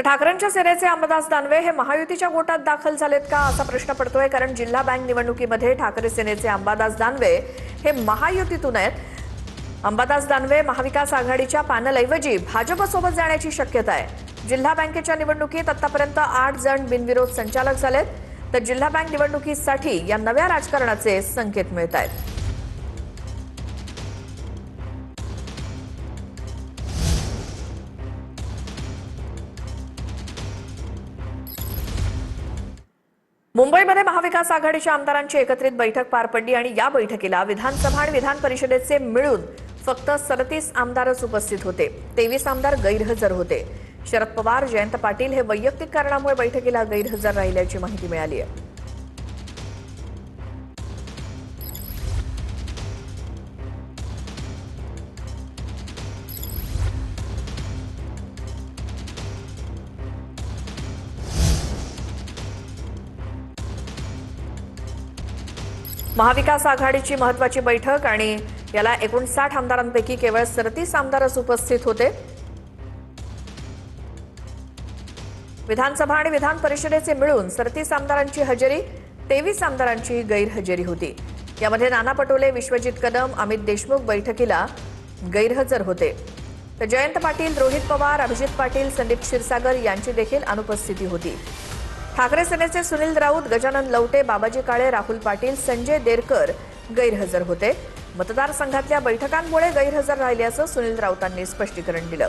ठाकरेंच्या सेनेचे अंबादास दानवे हे महायुतीच्या गोटात दाखल झालेत का असा प्रश्न पडतोय। कारण जिल्हा बँक निवडणुकीमध्ये ठाकरे सेनेचे अंबादास दानवे हे महायुतीतून आहेत। अंबादास दानवे महाविकास आघाडीच्या पॅनलऐवजी भाजपसोबत जाण्याची शक्यता आहे। जिल्हा बँकेच्या निवडणुकीत आतापर्यंत 8 जण बिनविरोध संचालक झालेत, तर जिल्हा बँक निवडणुकीसाठी या नव्या राजकारणाचे संकेत मिळत आहेत। मुंबईमध्ये महाविकास आघाडीच्या आमदारांची एकत्रित बैठक पार पडली आणि या बैठकीला विधानसभा आणि विधान परिषदेचे मिळून फक्त 37 आमदारच उपस्थित होते। 23 आमदार गैरहजर होते। शरद पवार, जयंत पाटील हे वैयक्तिक कारणामुळे बैठकीला गैरहजर राहिल्याची माहिती मिळाली आहे। महाविकास आघाडीची महत्त्वाची बैठक आणि याला 59 आमदारांपैकी केवळ 37 आमदारच उपस्थित होते। विधानसभा आणि विधान परिषदेचे मिळून 37 आमदारांची हजेरी, 23 आमदारांची गैरहजेरी होती। यामध्ये नाना पटोले, विश्वजित कदम, अमित देशमुख बैठकीला गैरहजर होते, तर जयंत पाटील, रोहित पवार, अभिजित पाटील, संदीप क्षीरसागर यांची देखील अनुपस्थिती होती। ठाकरे सेनेचे सुनील राऊत, गजानन लवटे, बाबाजी काळे, राहुल पाटील, संजय देरकर गैरहजर होते। मतदारसंघातल्या बैठकांमुळे गैरहजर राहिल्याचं सुनील राऊतांनी स्पष्टीकरण दिलं।